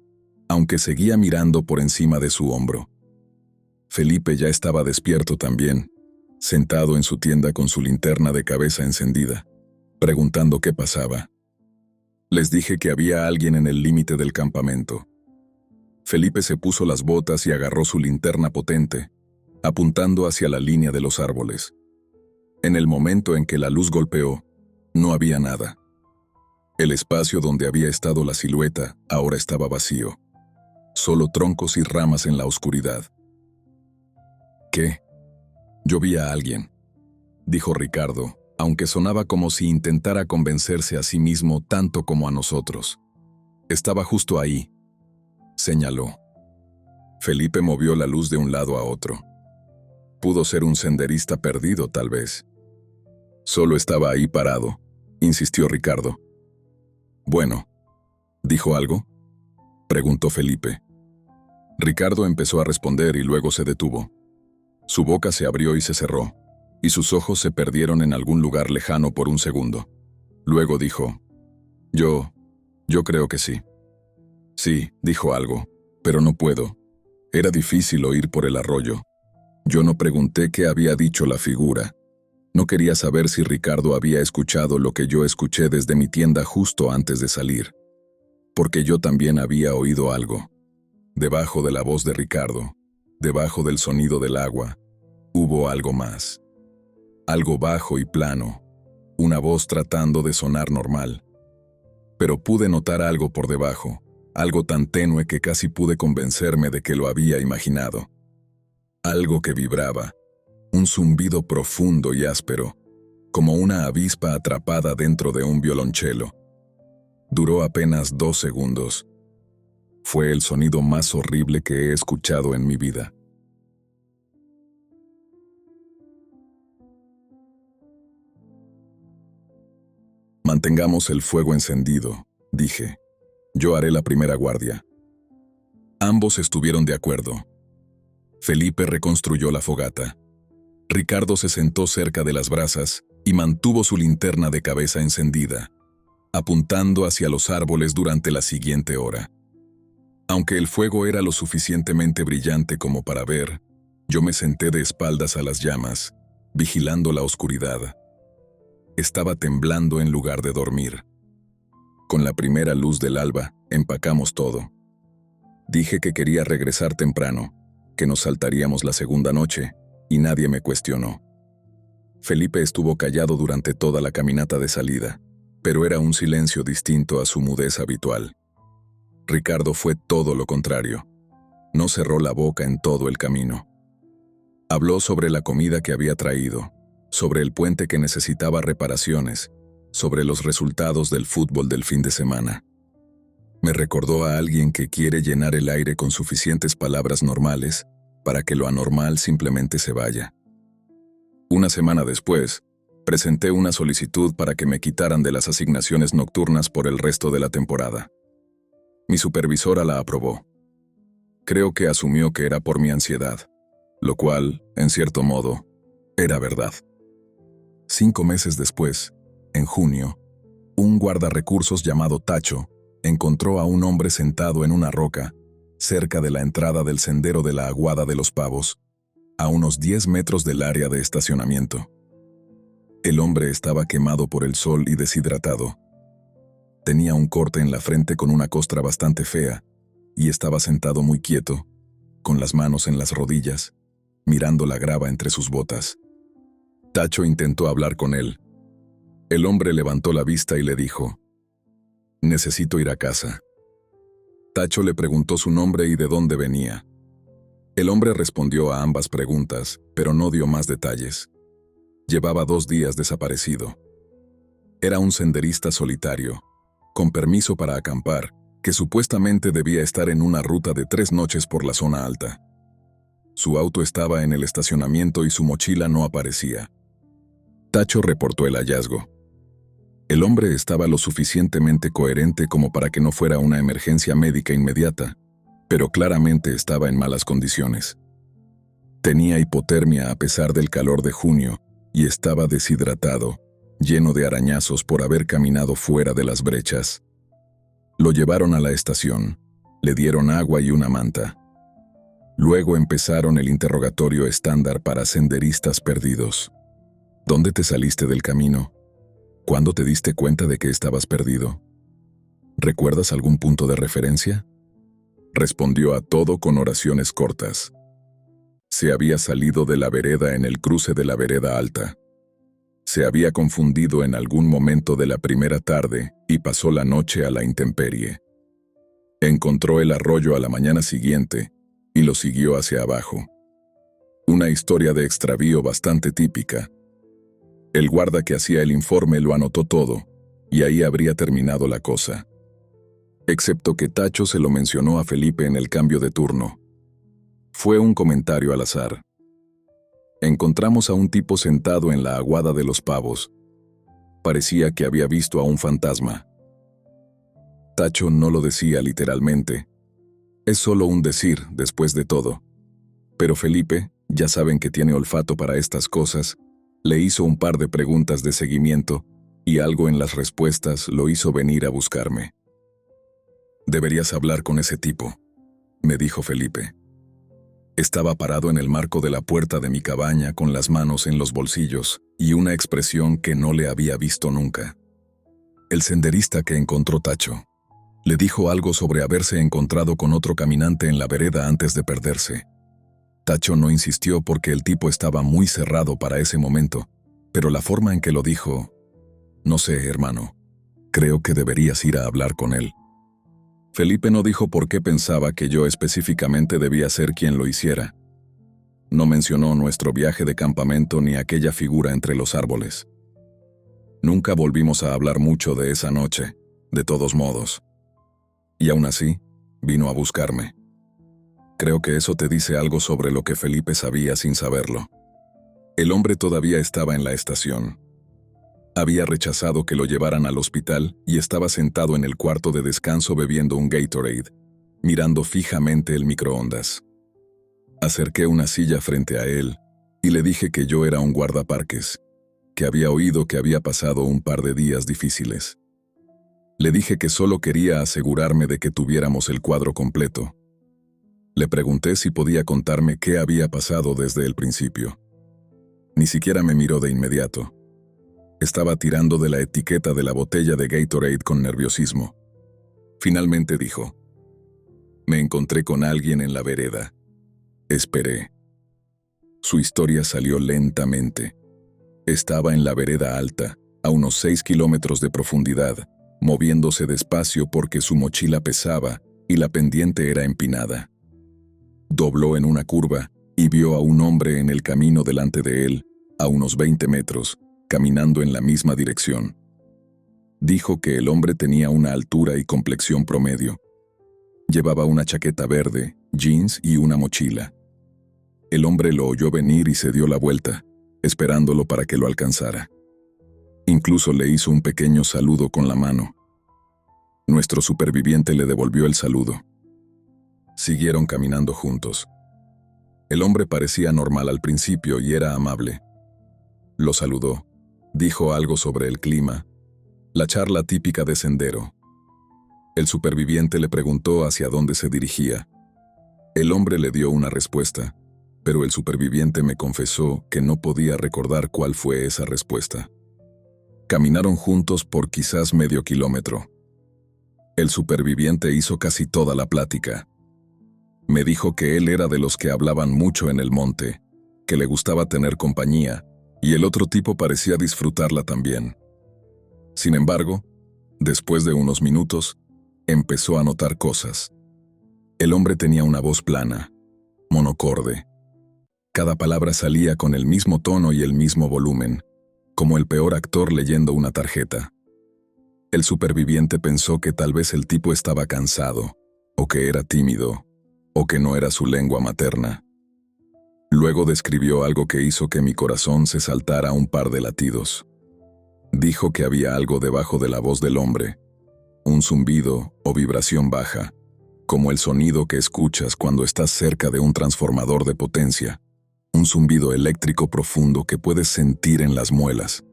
aunque seguía mirando por encima de su hombro. Felipe ya estaba despierto también, sentado en su tienda con su linterna de cabeza encendida, preguntando qué pasaba. Les dije que había alguien en el límite del campamento. Felipe se puso las botas y agarró su linterna potente, apuntando hacia la línea de los árboles. En el momento en que la luz golpeó, no había nada. El espacio donde había estado la silueta ahora estaba vacío. Solo troncos y ramas en la oscuridad. «¿Qué?» «Yo vi a alguien», dijo Ricardo, aunque sonaba como si intentara convencerse a sí mismo tanto como a nosotros. «Estaba justo ahí», señaló. Felipe movió la luz de un lado a otro. Pudo ser un senderista perdido, tal vez. «Solo estaba ahí parado», insistió Ricardo. «Bueno, ¿dijo algo?», preguntó Felipe. Ricardo empezó a responder y luego se detuvo. Su boca se abrió y se cerró, y sus ojos se perdieron en algún lugar lejano por un segundo. Luego dijo, Yo creo que sí». «Sí», dijo algo, «pero no puedo. Era difícil oír por el arroyo. Yo no pregunté qué había dicho la figura. No quería saber si Ricardo había escuchado lo que yo escuché desde mi tienda justo antes de salir. Porque yo también había oído algo. Debajo de la voz de Ricardo, debajo del sonido del agua, hubo algo más. Algo bajo y plano, una voz tratando de sonar normal. Pero pude notar algo por debajo, algo tan tenue que casi pude convencerme de que lo había imaginado. Algo que vibraba. Un zumbido profundo y áspero, como una avispa atrapada dentro de un violonchelo. Duró apenas 2 segundos. Fue el sonido más horrible que he escuchado en mi vida. «Mantengamos el fuego encendido», dije. «Yo haré la primera guardia». Ambos estuvieron de acuerdo. Felipe reconstruyó la fogata. Ricardo se sentó cerca de las brasas y mantuvo su linterna de cabeza encendida, apuntando hacia los árboles durante la siguiente hora. Aunque el fuego era lo suficientemente brillante como para ver, yo me senté de espaldas a las llamas, vigilando la oscuridad. Estaba temblando en lugar de dormir. Con la primera luz del alba, empacamos todo. Dije que quería regresar temprano, que nos saltaríamos la segunda noche, y nadie me cuestionó. Felipe estuvo callado durante toda la caminata de salida, pero era un silencio distinto a su mudez habitual. Ricardo fue todo lo contrario. No cerró la boca en todo el camino. Habló sobre la comida que había traído, sobre el puente que necesitaba reparaciones, sobre los resultados del fútbol del fin de semana. Me recordó a alguien que quiere llenar el aire con suficientes palabras normales para que lo anormal simplemente se vaya. Una semana después, presenté una solicitud para que me quitaran de las asignaciones nocturnas por el resto de la temporada. Mi supervisora la aprobó. Creo que asumió que era por mi ansiedad, lo cual, en cierto modo, era verdad. 5 meses después, en junio, un guardarrecursos llamado Tacho encontró a un hombre sentado en una roca, cerca de la entrada del sendero de la Aguada de los Pavos, a unos 10 metros del área de estacionamiento. El hombre estaba quemado por el sol y deshidratado. Tenía un corte en la frente con una costra bastante fea, y estaba sentado muy quieto, con las manos en las rodillas, mirando la grava entre sus botas. Tacho intentó hablar con él. El hombre levantó la vista y le dijo: «Necesito ir a casa». Tacho le preguntó su nombre y de dónde venía. El hombre respondió a ambas preguntas, pero no dio más detalles. Llevaba 2 días desaparecido. Era un senderista solitario, con permiso para acampar, que supuestamente debía estar en una ruta de 3 noches por la zona alta. Su auto estaba en el estacionamiento y su mochila no aparecía. Tacho reportó el hallazgo. El hombre estaba lo suficientemente coherente como para que no fuera una emergencia médica inmediata, pero claramente estaba en malas condiciones. Tenía hipotermia a pesar del calor de junio y estaba deshidratado, lleno de arañazos por haber caminado fuera de las brechas. Lo llevaron a la estación, le dieron agua y una manta. Luego empezaron el interrogatorio estándar para senderistas perdidos. ¿Dónde te saliste del camino? ¿Cuándo te diste cuenta de que estabas perdido? ¿Recuerdas algún punto de referencia? Respondió a todo con oraciones cortas. Se había salido de la vereda en el cruce de la vereda alta. Se había confundido en algún momento de la primera tarde y pasó la noche a la intemperie. Encontró el arroyo a la mañana siguiente y lo siguió hacia abajo. Una historia de extravío bastante típica. El guarda que hacía el informe lo anotó todo, y ahí habría terminado la cosa. Excepto que Tacho se lo mencionó a Felipe en el cambio de turno. Fue un comentario al azar. Encontramos a un tipo sentado en la Aguada de los Pavos. Parecía que había visto a un fantasma. Tacho no lo decía literalmente. Es solo un decir, después de todo. Pero Felipe, ya saben que tiene olfato para estas cosas, le hizo un par de preguntas de seguimiento, y algo en las respuestas lo hizo venir a buscarme. «Deberías hablar con ese tipo», me dijo Felipe. Estaba parado en el marco de la puerta de mi cabaña con las manos en los bolsillos y una expresión que no le había visto nunca. El senderista que encontró Tacho le dijo algo sobre haberse encontrado con otro caminante en la vereda antes de perderse. Tacho no insistió porque el tipo estaba muy cerrado para ese momento, pero la forma en que lo dijo: «No sé, hermano, creo que deberías ir a hablar con él». Felipe no dijo por qué pensaba que yo específicamente debía ser quien lo hiciera. No mencionó nuestro viaje de campamento ni aquella figura entre los árboles. Nunca volvimos a hablar mucho de esa noche, de todos modos. Y aún así, vino a buscarme. Creo que eso te dice algo sobre lo que Felipe sabía sin saberlo. El hombre todavía estaba en la estación. Había rechazado que lo llevaran al hospital y estaba sentado en el cuarto de descanso bebiendo un Gatorade, mirando fijamente el microondas. Acerqué una silla frente a él y le dije que yo era un guardaparques, que había oído que había pasado un par de días difíciles. Le dije que solo quería asegurarme de que tuviéramos el cuadro completo. Le pregunté si podía contarme qué había pasado desde el principio. Ni siquiera me miró de inmediato. Estaba tirando de la etiqueta de la botella de Gatorade con nerviosismo. Finalmente dijo: «Me encontré con alguien en la vereda. Esperé». Su historia salió lentamente. Estaba en la vereda alta, a unos 6 kilómetros de profundidad, moviéndose despacio porque su mochila pesaba y la pendiente era empinada. Dobló en una curva y vio a un hombre en el camino delante de él, a unos 20 metros, caminando en la misma dirección. Dijo que el hombre tenía una altura y complexión promedio. Llevaba una chaqueta verde, jeans y una mochila. El hombre lo oyó venir y se dio la vuelta, esperándolo para que lo alcanzara. Incluso le hizo un pequeño saludo con la mano. Nuestro superviviente le devolvió el saludo. Siguieron caminando juntos. El hombre parecía normal al principio y era amable. Lo saludó, dijo algo sobre el clima, la charla típica de sendero. El superviviente le preguntó hacia dónde se dirigía. El hombre le dio una respuesta, pero el superviviente me confesó que no podía recordar cuál fue esa respuesta. Caminaron juntos por quizás medio kilómetro. El superviviente hizo casi toda la plática. Me dijo que él era de los que hablaban mucho en el monte, que le gustaba tener compañía, y el otro tipo parecía disfrutarla también. Sin embargo, después de unos minutos, empezó a notar cosas. El hombre tenía una voz plana, monocorde. Cada palabra salía con el mismo tono y el mismo volumen, como el peor actor leyendo una tarjeta. El superviviente pensó que tal vez el tipo estaba cansado, o que era tímido, o que no era su lengua materna. Luego describió algo que hizo que mi corazón se saltara un par de latidos. Dijo que había algo debajo de la voz del hombre, un zumbido o vibración baja, como el sonido que escuchas cuando estás cerca de un transformador de potencia, un zumbido eléctrico profundo que puedes sentir en las muelas,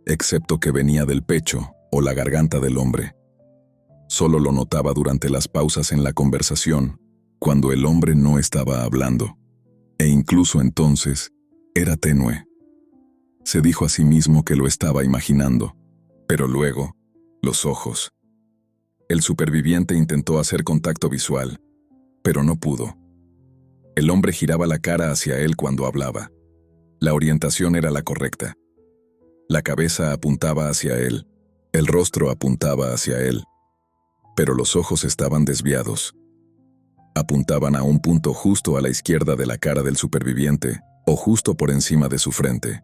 excepto que venía del pecho o la garganta del hombre. Solo lo notaba durante las pausas en la conversación, cuando el hombre no estaba hablando, e incluso entonces era tenue. Se dijo a sí mismo que lo estaba imaginando, pero luego, los ojos. El superviviente intentó hacer contacto visual, pero no pudo. El hombre giraba la cara hacia él cuando hablaba. La orientación era la correcta. La cabeza apuntaba hacia él, el rostro apuntaba hacia él, pero los ojos estaban desviados. Apuntaban a un punto justo a la izquierda de la cara del superviviente, o justo por encima de su frente.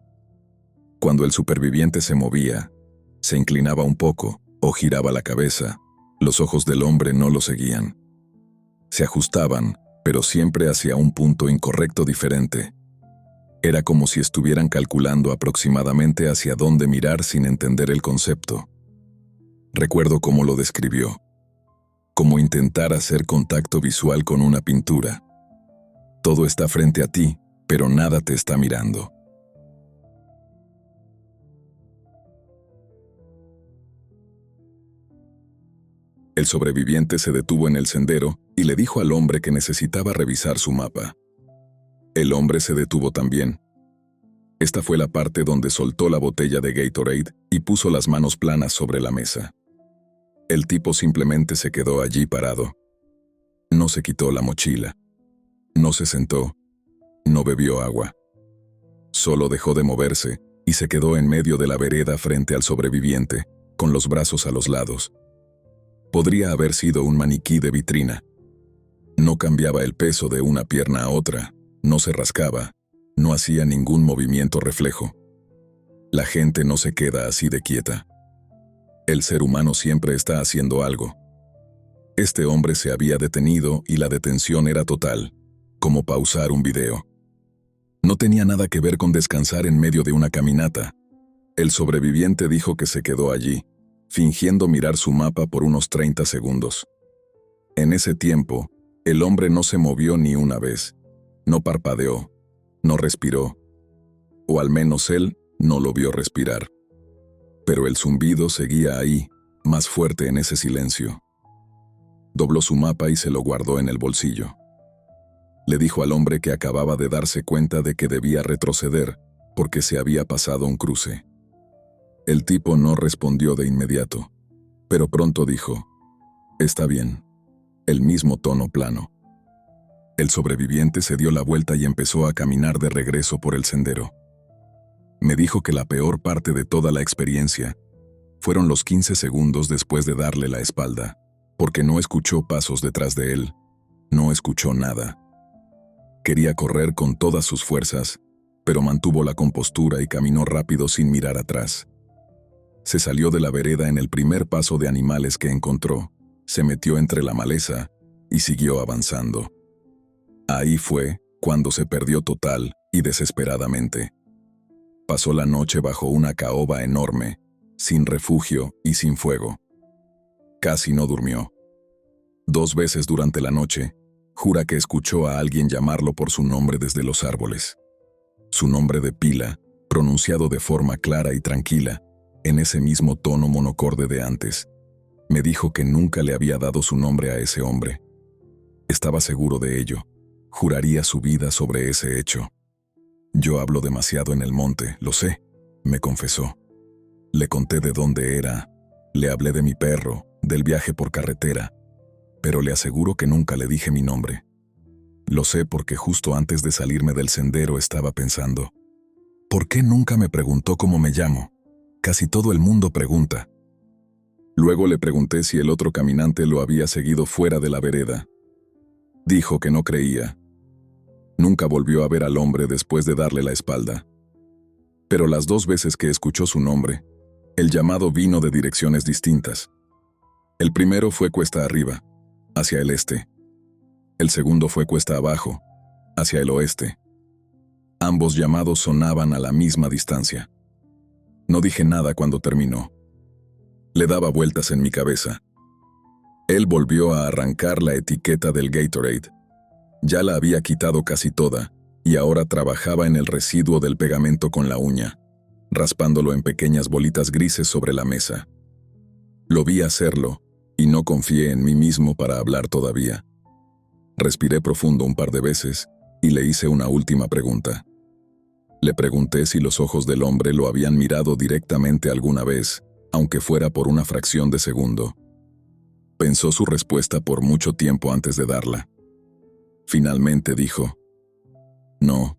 Cuando el superviviente se movía, se inclinaba un poco, o giraba la cabeza, los ojos del hombre no lo seguían. Se ajustaban, pero siempre hacia un punto incorrecto diferente. Era como si estuvieran calculando aproximadamente hacia dónde mirar sin entender el concepto. Recuerdo cómo lo describió. Como intentar hacer contacto visual con una pintura. Todo está frente a ti, pero nada te está mirando. El sobreviviente se detuvo en el sendero y le dijo al hombre que necesitaba revisar su mapa. El hombre se detuvo también. Esta fue la parte donde soltó la botella de Gatorade y puso las manos planas sobre la mesa. El tipo simplemente se quedó allí parado. No se quitó la mochila. No se sentó. No bebió agua. Solo dejó de moverse y se quedó en medio de la vereda frente al sobreviviente, con los brazos a los lados. Podría haber sido un maniquí de vitrina. No cambiaba el peso de una pierna a otra, no se rascaba, no hacía ningún movimiento reflejo. La gente no se queda así de quieta. El ser humano siempre está haciendo algo. Este hombre se había detenido y la detención era total, como pausar un video. No tenía nada que ver con descansar en medio de una caminata. El sobreviviente dijo que se quedó allí, fingiendo mirar su mapa por unos 30 segundos. En ese tiempo, el hombre no se movió ni una vez, no parpadeó, no respiró, o al menos él no lo vio respirar. Pero el zumbido seguía ahí, más fuerte en ese silencio. Dobló su mapa y se lo guardó en el bolsillo. Le dijo al hombre que acababa de darse cuenta de que debía retroceder, porque se había pasado un cruce. El tipo no respondió de inmediato, pero pronto dijo, «Está bien», el mismo tono plano. El sobreviviente se dio la vuelta y empezó a caminar de regreso por el sendero. Me dijo que la peor parte de toda la experiencia fueron los 15 segundos después de darle la espalda, porque no escuchó pasos detrás de él, no escuchó nada. Quería correr con todas sus fuerzas, pero mantuvo la compostura y caminó rápido sin mirar atrás. Se salió de la vereda en el primer paso de animales que encontró, se metió entre la maleza y siguió avanzando. Ahí fue cuando se perdió total y desesperadamente. Pasó la noche bajo una caoba enorme, sin refugio y sin fuego. Casi no durmió. 2 veces durante la noche, jura que escuchó a alguien llamarlo por su nombre desde los árboles. Su nombre de pila, pronunciado de forma clara y tranquila, en ese mismo tono monocorde de antes. Me dijo que nunca le había dado su nombre a ese hombre. Estaba seguro de ello. Juraría su vida sobre ese hecho. Yo hablo demasiado en el monte, lo sé, me confesó. Le conté de dónde era, le hablé de mi perro, del viaje por carretera, pero le aseguro que nunca le dije mi nombre. Lo sé porque justo antes de salirme del sendero estaba pensando, ¿por qué nunca me preguntó cómo me llamo? Casi todo el mundo pregunta. Luego le pregunté si el otro caminante lo había seguido fuera de la vereda. Dijo que no creía. Nunca volvió a ver al hombre después de darle la espalda. Pero las 2 veces que escuchó su nombre, el llamado vino de direcciones distintas. El primero fue cuesta arriba, hacia el este. El segundo fue cuesta abajo, hacia el oeste. Ambos llamados sonaban a la misma distancia. No dije nada cuando terminó. Le daba vueltas en mi cabeza. Él volvió a arrancar la etiqueta del Gatorade. Ya la había quitado casi toda, y ahora trabajaba en el residuo del pegamento con la uña, raspándolo en pequeñas bolitas grises sobre la mesa. Lo vi hacerlo, y no confié en mí mismo para hablar todavía. Respiré profundo un par de veces, y le hice una última pregunta. Le pregunté si los ojos del hombre lo habían mirado directamente alguna vez, aunque fuera por una fracción de segundo. Pensó su respuesta por mucho tiempo antes de darla. Finalmente dijo, no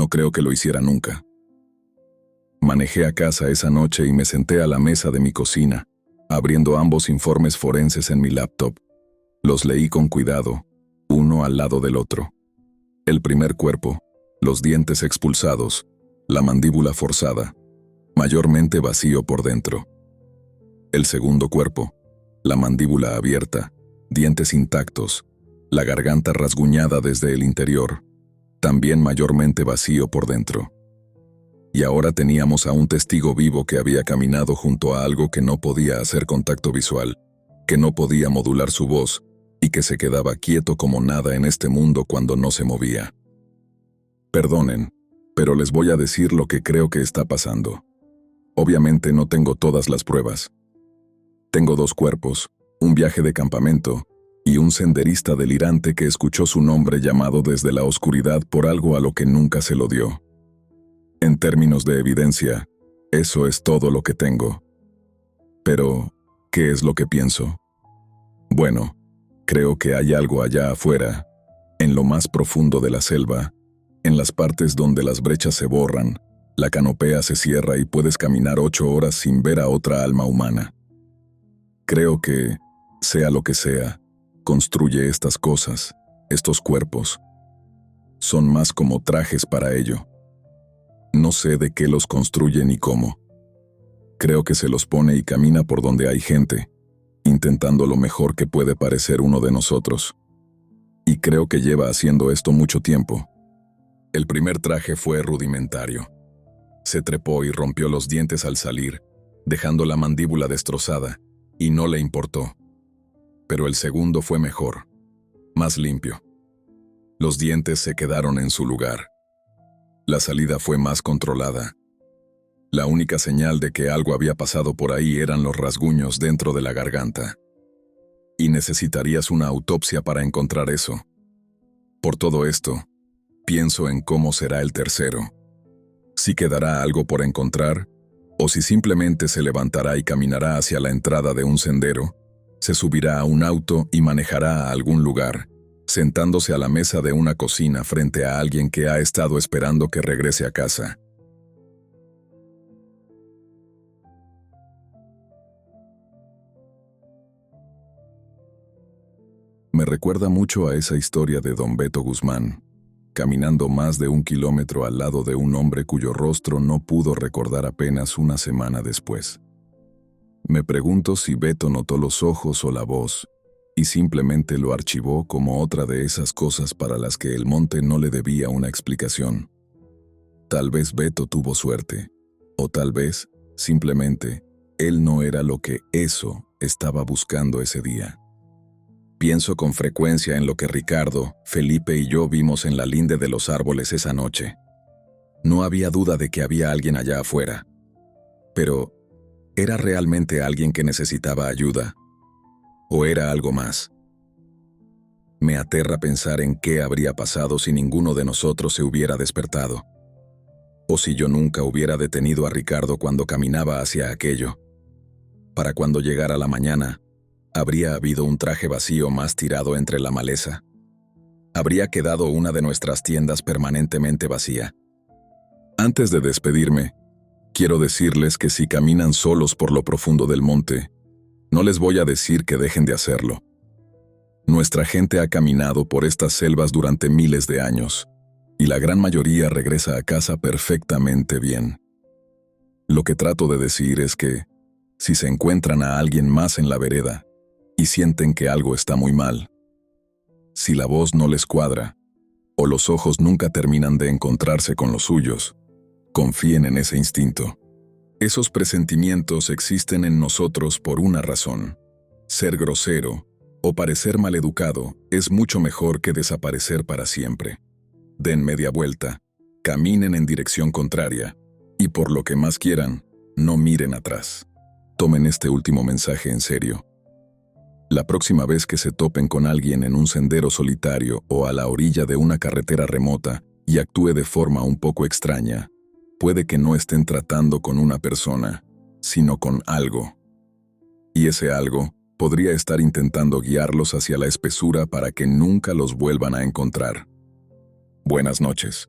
creo que lo hiciera nunca. Manejé a casa esa noche y me senté a la mesa de mi cocina, abriendo ambos informes forenses en mi laptop. Los leí con cuidado, uno al lado del otro. El primer cuerpo, los dientes expulsados, la mandíbula forzada, mayormente vacío por dentro. El segundo cuerpo, la mandíbula abierta, dientes intactos, la garganta rasguñada desde el interior, también mayormente vacío por dentro. Y ahora teníamos a un testigo vivo que había caminado junto a algo que no podía hacer contacto visual, que no podía modular su voz y que se quedaba quieto como nada en este mundo cuando no se movía. Perdonen, pero les voy a decir lo que creo que está pasando. Obviamente no tengo todas las pruebas. Tengo 2 cuerpos, un viaje de campamento y un senderista delirante que escuchó su nombre llamado desde la oscuridad por algo a lo que nunca se lo dio. En términos de evidencia, eso es todo lo que tengo. Pero, ¿qué es lo que pienso? Bueno, creo que hay algo allá afuera, en lo más profundo de la selva, en las partes donde las brechas se borran, la canopea se cierra y puedes caminar 8 horas sin ver a otra alma humana. Creo que, sea lo que sea, construye estas cosas, estos cuerpos. Son más como trajes para ello. No sé de qué los construye ni cómo. Creo que se los pone y camina por donde hay gente, intentando lo mejor que puede parecer uno de nosotros. Y creo que lleva haciendo esto mucho tiempo. El primer traje fue rudimentario. Se trepó y rompió los dientes al salir, dejando la mandíbula destrozada, y no le importó. Pero el segundo fue mejor, más limpio. Los dientes se quedaron en su lugar. La salida fue más controlada. La única señal de que algo había pasado por ahí eran los rasguños dentro de la garganta. Y necesitarías una autopsia para encontrar eso. Por todo esto, pienso en cómo será el tercero. Si quedará algo por encontrar, o si simplemente se levantará y caminará hacia la entrada de un sendero, se subirá a un auto y manejará a algún lugar, sentándose a la mesa de una cocina frente a alguien que ha estado esperando que regrese a casa. Me recuerda mucho a esa historia de Don Beto Guzmán, caminando más de 1 kilómetro al lado de un hombre cuyo rostro no pudo recordar apenas una semana después. Me pregunto si Beto notó los ojos o la voz, y simplemente lo archivó como otra de esas cosas para las que el monte no le debía una explicación. Tal vez Beto tuvo suerte, o tal vez, simplemente, él no era lo que eso estaba buscando ese día. Pienso con frecuencia en lo que Ricardo, Felipe y yo vimos en la linde de los árboles esa noche. No había duda de que había alguien allá afuera. Pero, ¿era realmente alguien que necesitaba ayuda? ¿O era algo más? Me aterra pensar en qué habría pasado si ninguno de nosotros se hubiera despertado. O si yo nunca hubiera detenido a Ricardo cuando caminaba hacia aquello. Para cuando llegara la mañana, habría habido un traje vacío más tirado entre la maleza. Habría quedado una de nuestras tiendas permanentemente vacía. Antes de despedirme, quiero decirles que si caminan solos por lo profundo del monte, no les voy a decir que dejen de hacerlo. Nuestra gente ha caminado por estas selvas durante miles de años, y la gran mayoría regresa a casa perfectamente bien. Lo que trato de decir es que, si se encuentran a alguien más en la vereda, y sienten que algo está muy mal, si la voz no les cuadra, o los ojos nunca terminan de encontrarse con los suyos, confíen en ese instinto. Esos presentimientos existen en nosotros por una razón. Ser grosero o parecer maleducado es mucho mejor que desaparecer para siempre. Den media vuelta, caminen en dirección contraria, y por lo que más quieran, no miren atrás. Tomen este último mensaje en serio. La próxima vez que se topen con alguien en un sendero solitario o a la orilla de una carretera remota y actúe de forma un poco extraña, puede que no estén tratando con una persona, sino con algo. Y ese algo podría estar intentando guiarlos hacia la espesura para que nunca los vuelvan a encontrar. Buenas noches.